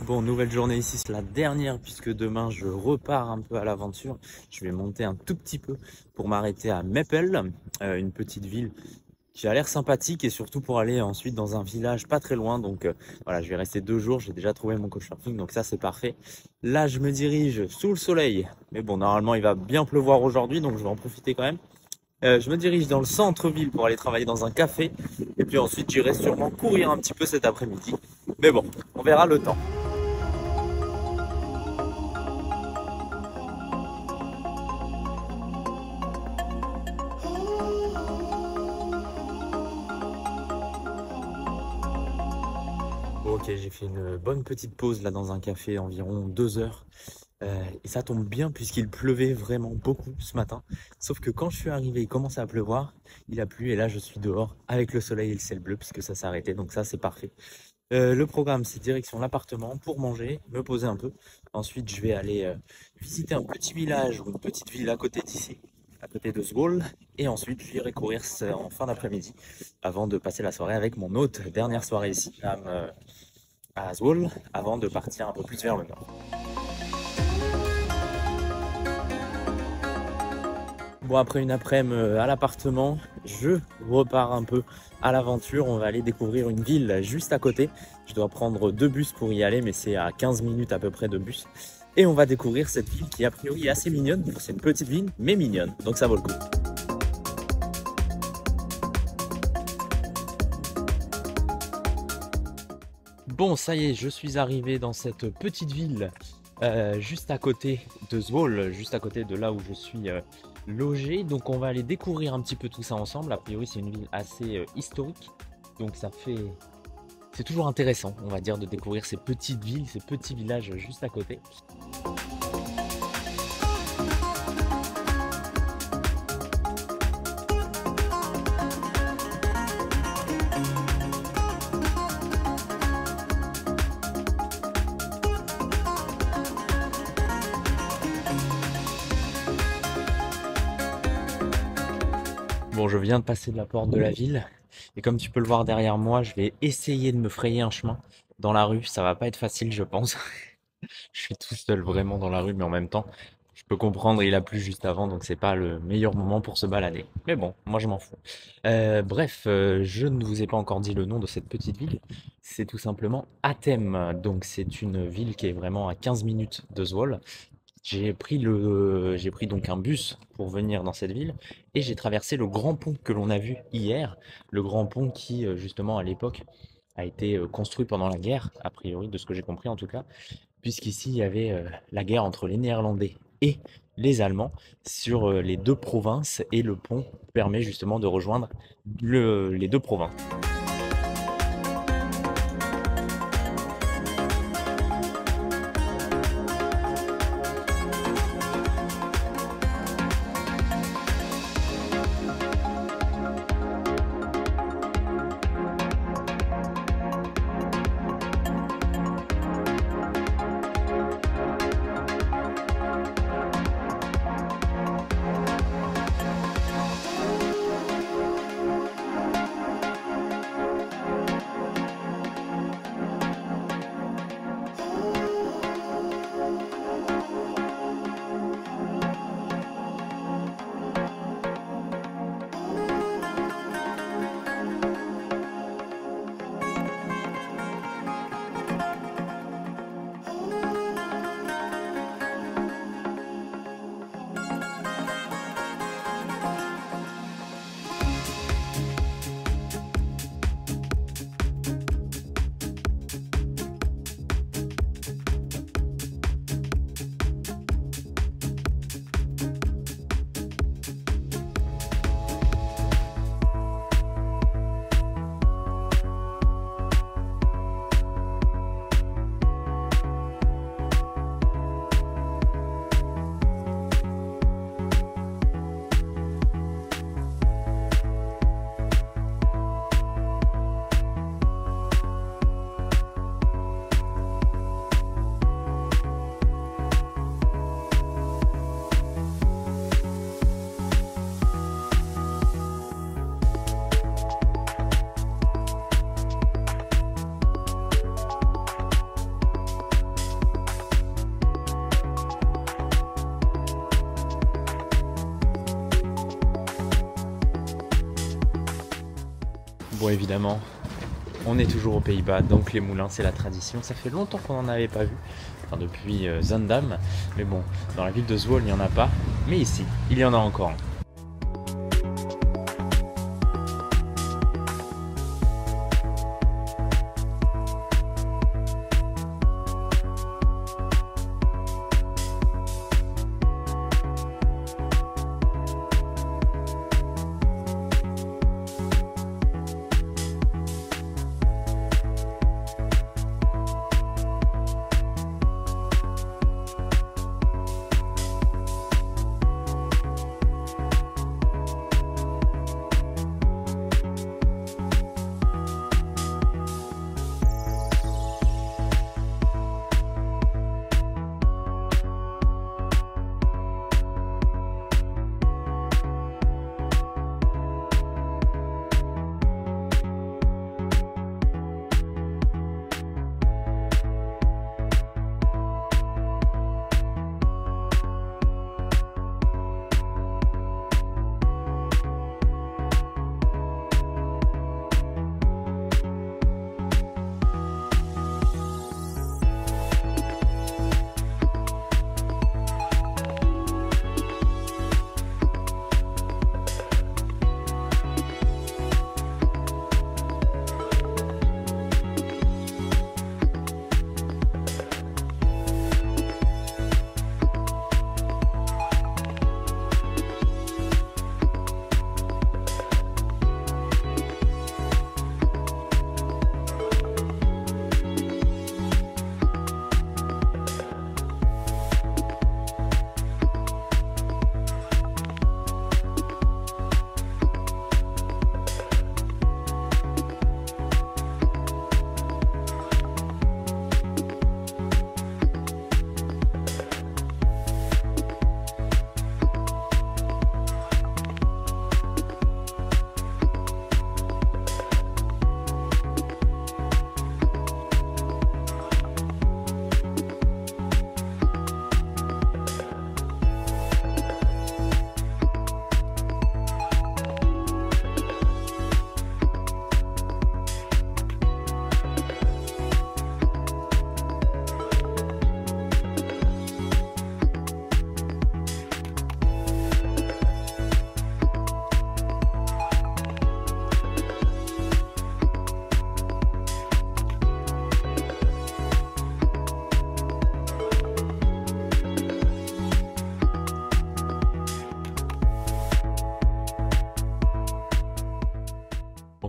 Bon, nouvelle journée ici, c'est la dernière puisque demain je repars un peu à l'aventure. Je vais monter un tout petit peu pour m'arrêter à Meppel, une petite ville qui a l'air sympathique et surtout pour aller ensuite dans un village pas très loin. Donc voilà, je vais rester 2 jours, j'ai déjà trouvé mon couchsurfing, donc ça c'est parfait. Là, je me dirige sous le soleil, mais bon, normalement il va bien pleuvoir aujourd'hui, donc je vais en profiter quand même. Je me dirige dans le centre-ville pour aller travailler dans un café et puis ensuite j'irai sûrement courir un petit peu cet après-midi. Mais bon, on verra le temps. Ok, j'ai fait une bonne petite pause là dans un café, environ 2 heures. Et ça tombe bien puisqu'il pleuvait vraiment beaucoup ce matin. Sauf que quand je suis arrivé, il commençait à pleuvoir, il a plu et là je suis dehors avec le soleil et le ciel bleu puisque ça s'est arrêté. Donc ça c'est parfait. Le programme c'est direction l'appartement pour manger, me poser un peu. Ensuite je vais aller visiter un petit village ou une petite ville à côté d'ici, à côté de Zwolle. Et ensuite j'irai courir en fin d'après-midi avant de passer la soirée avec mon hôte. Dernière soirée ici à Zwolle avant de partir un peu plus vers le nord. Bon, après une après-midi à l'appartement, je repars un peu à l'aventure. On va aller découvrir une ville juste à côté. Je dois prendre 2 bus pour y aller, mais c'est à 15 minutes à peu près de bus. Et on va découvrir cette ville qui a priori est assez mignonne. C'est une petite ville, mais mignonne, donc ça vaut le coup. Bon, ça y est, je suis arrivé dans cette petite ville juste à côté de Zwolle, juste à côté de là où je suis logé. Donc on va aller découvrir un petit peu tout ça ensemble. A priori c'est une ville assez historique, donc c'est toujours intéressant, on va dire, de découvrir ces petites villes, ces petits villages juste à côté. Bon, je viens de passer de la porte de la ville et comme tu peux le voir derrière moi, je vais essayer de me frayer un chemin dans la rue. Ça va pas être facile, je pense. Je suis tout seul vraiment dans la rue, mais en même temps, je peux comprendre, il a plu juste avant, donc c'est pas le meilleur moment pour se balader. Mais bon, moi je m'en fous. Bref, je ne vous ai pas encore dit le nom de cette petite ville. C'est tout simplement Athem. Donc c'est une ville qui est vraiment à 15 minutes de Zwolle. J'ai pris donc un bus pour venir dans cette ville et j'ai traversé le grand pont que l'on a vu hier. Le grand pont qui, justement, à l'époque, a été construit pendant la guerre, a priori, de ce que j'ai compris en tout cas, puisqu'ici il y avait la guerre entre les Néerlandais et les Allemands sur les 2 provinces et le pont permet justement de rejoindre les 2 provinces. Bon, évidemment, on est toujours aux Pays-Bas, donc les moulins, c'est la tradition. Ça fait longtemps qu'on n'en avait pas vu, enfin depuis Zaandam. Mais bon, dans la ville de Zwolle, il n'y en a pas. Mais ici, il y en a encore un.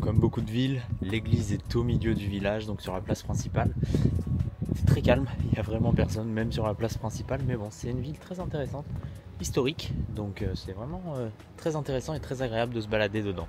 Comme beaucoup de villes, l'église est au milieu du village, donc sur la place principale. C'est très calme, il n'y a vraiment personne, même sur la place principale, mais bon, c'est une ville très intéressante, historique, donc c'est vraiment très intéressant et très agréable de se balader dedans.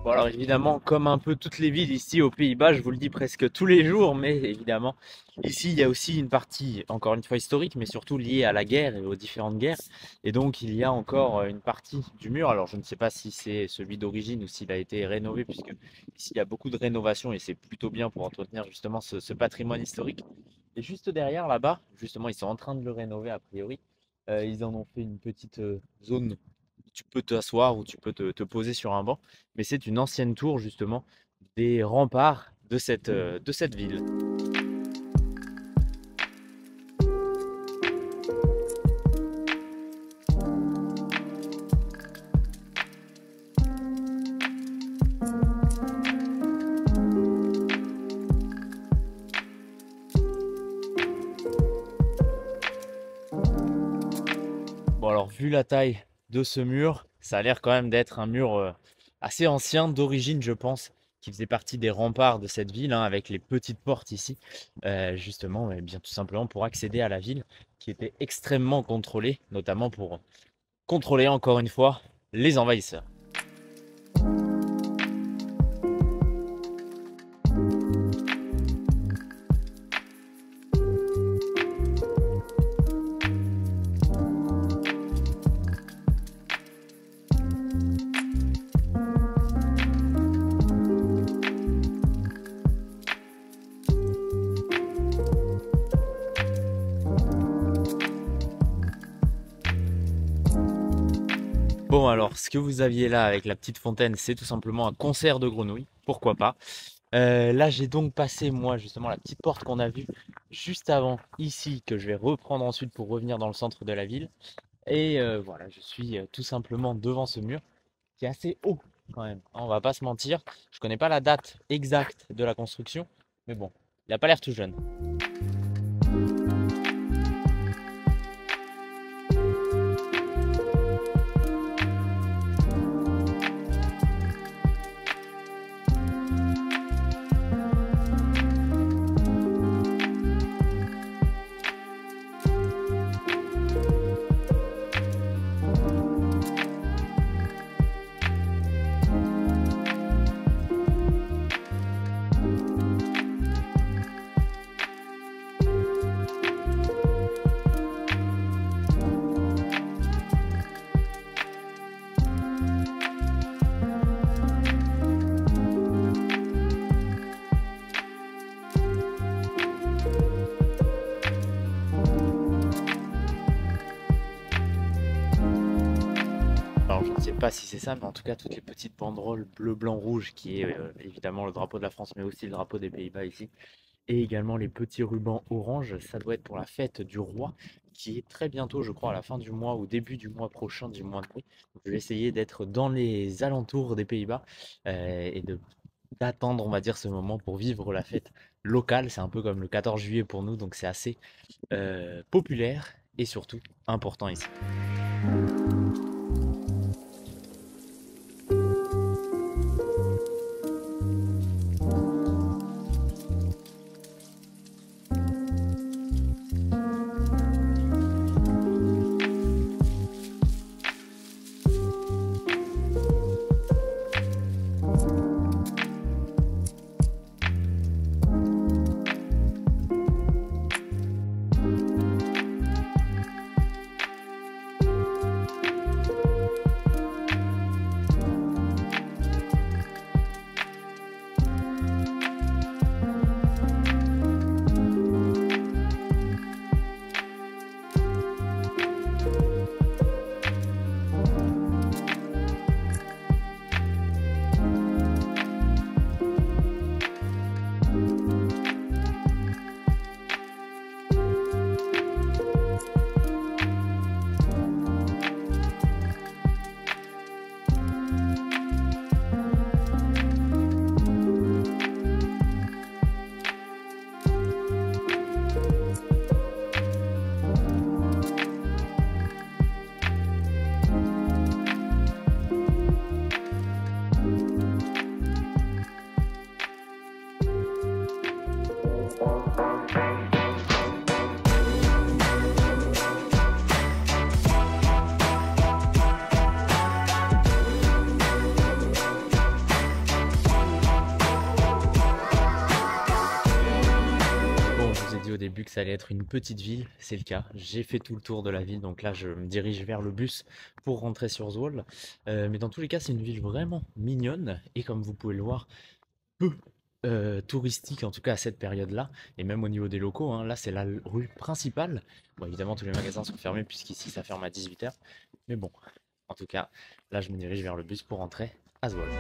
Bon alors évidemment, comme un peu toutes les villes ici aux Pays-Bas, je vous le dis presque tous les jours, mais évidemment, ici il y a aussi une partie, encore une fois historique, mais surtout liée à la guerre et aux différentes guerres. Et donc il y a encore une partie du mur, alors je ne sais pas si c'est celui d'origine ou s'il a été rénové, puisque ici il y a beaucoup de rénovations et c'est plutôt bien pour entretenir justement ce patrimoine historique. Et juste derrière là-bas, justement ils sont en train de le rénover a priori, ils en ont fait une petite zone. Tu peux t'asseoir ou tu peux te poser sur un banc, mais c'est une ancienne tour justement des remparts de cette ville. vu la taille de ce mur, ça a l'air quand même d'être un mur assez ancien, d'origine je pense, qui faisait partie des remparts de cette ville, hein, avec les petites portes ici, justement, et bien tout simplement pour accéder à la ville, qui était extrêmement contrôlée, notamment pour contrôler encore une fois les envahisseurs. Bon alors, ce que vous aviez là avec la petite fontaine, c'est tout simplement un concert de grenouilles, pourquoi pas. Là, j'ai donc passé, moi, justement, la petite porte qu'on a vue juste avant, ici, que je vais reprendre ensuite pour revenir dans le centre de la ville. Et voilà, je suis tout simplement devant ce mur, qui est assez haut quand même, hein, on va pas se mentir. Je connais pas la date exacte de la construction, mais bon, il n'a pas l'air tout jeune. Alors je ne sais pas si c'est ça, mais en tout cas toutes les petites banderoles bleu, blanc, rouge, qui est évidemment le drapeau de la France, mais aussi le drapeau des Pays-Bas ici, et également les petits rubans orange, ça doit être pour la fête du roi, qui est très bientôt, je crois, à la fin du mois ou début du mois prochain, du mois de mai. Donc, je vais essayer d'être dans les alentours des Pays-Bas et d'attendre, on va dire, ce moment pour vivre la fête locale. C'est un peu comme le 14 juillet pour nous, donc c'est assez populaire et surtout important ici. Au début que ça allait être une petite ville, c'est le cas. J'ai fait tout le tour de la ville, donc là je me dirige vers le bus pour rentrer sur Zwolle. Mais dans tous les cas, c'est une ville vraiment mignonne et comme vous pouvez le voir, peu touristique en tout cas à cette période-là. Et même au niveau des locaux, hein, là c'est la rue principale. Bon, évidemment, tous les magasins sont fermés puisqu'ici ça ferme à 18 h. Mais bon, en tout cas, là je me dirige vers le bus pour rentrer à Zwolle.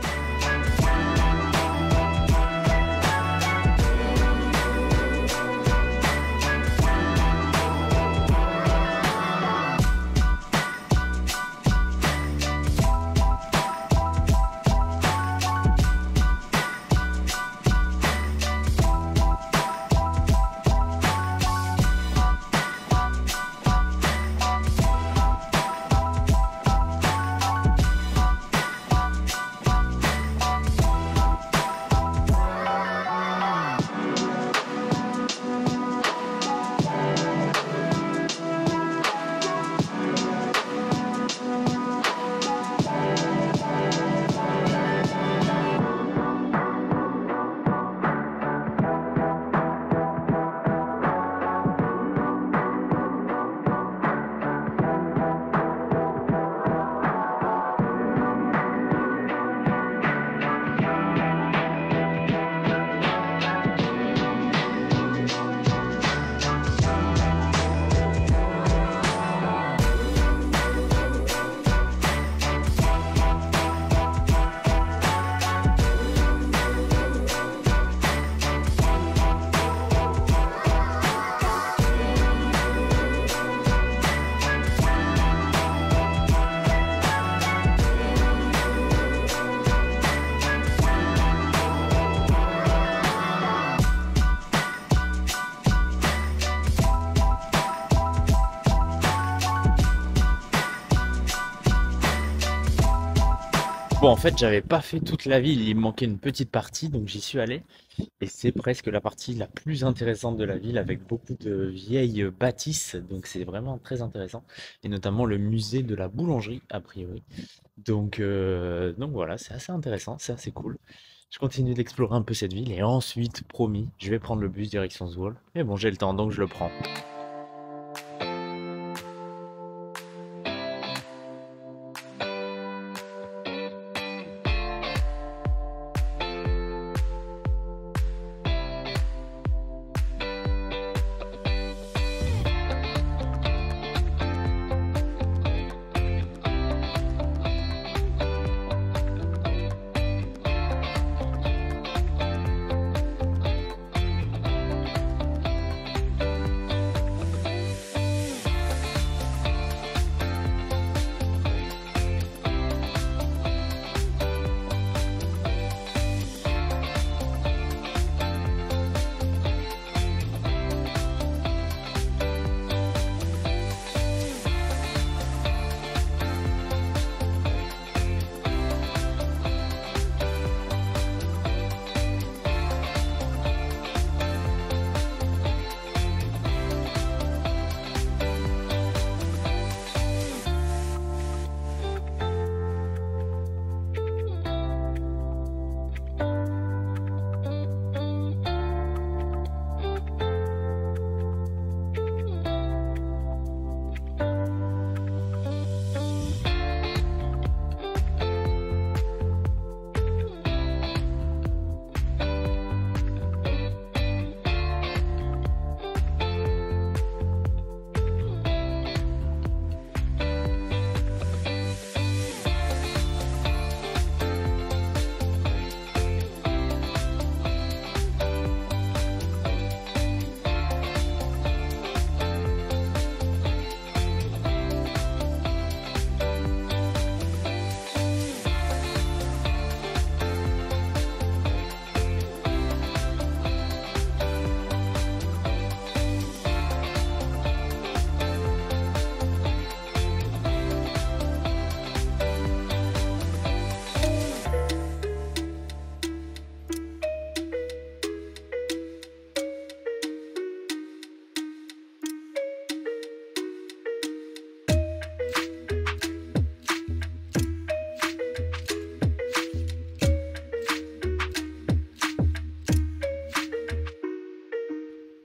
Bon, en fait, j'avais pas fait toute la ville, il me manquait une petite partie, donc j'y suis allé. Et c'est presque la partie la plus intéressante de la ville, avec beaucoup de vieilles bâtisses, donc c'est vraiment très intéressant. Et notamment le musée de la boulangerie, a priori. Donc voilà, c'est assez intéressant, c'est assez cool. Je continue d'explorer un peu cette ville et ensuite, promis, je vais prendre le bus direction Zwolle. Mais bon, j'ai le temps, donc je le prends.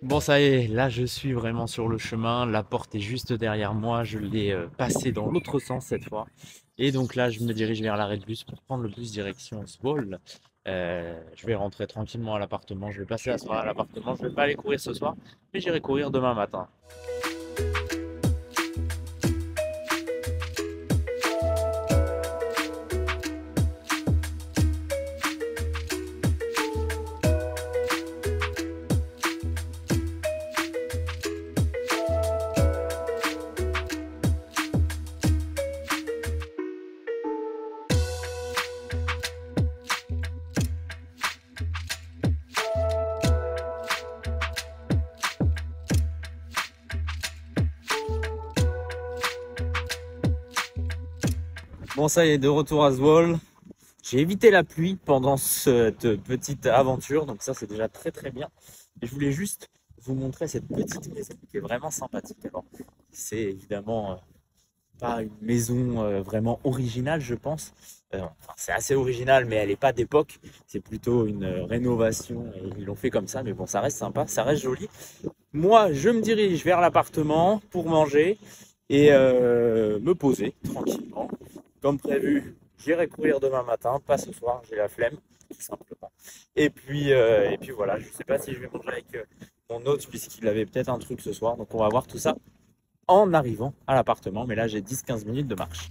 Bon, ça y est, là je suis vraiment sur le chemin. La porte est juste derrière moi. Je l'ai passée dans l'autre sens cette fois. Et donc là, je me dirige vers l'arrêt de bus pour prendre le bus direction Zwolle. Je vais rentrer tranquillement à l'appartement. Je vais passer la soirée à l'appartement. Je vais pas aller courir ce soir, mais j'irai courir demain matin. Bon, ça y est, de retour à Zwolle. J'ai évité la pluie pendant cette petite aventure, donc ça c'est déjà très très bien. Et je voulais juste vous montrer cette petite maison qui est vraiment sympathique. Alors, c'est évidemment pas une maison vraiment originale, je pense. Enfin, c'est assez original, mais elle n'est pas d'époque. C'est plutôt une rénovation et ils l'ont fait comme ça. Mais bon, ça reste sympa, ça reste joli. Moi, je me dirige vers l'appartement pour manger et me poser tranquillement. Comme prévu, j'irai courir demain matin, pas ce soir, j'ai la flemme, tout simplement. Et puis voilà, je ne sais pas si je vais manger avec mon hôte puisqu'il avait peut-être un truc ce soir. Donc on va voir tout ça en arrivant à l'appartement. Mais là, j'ai 10-15 minutes de marche.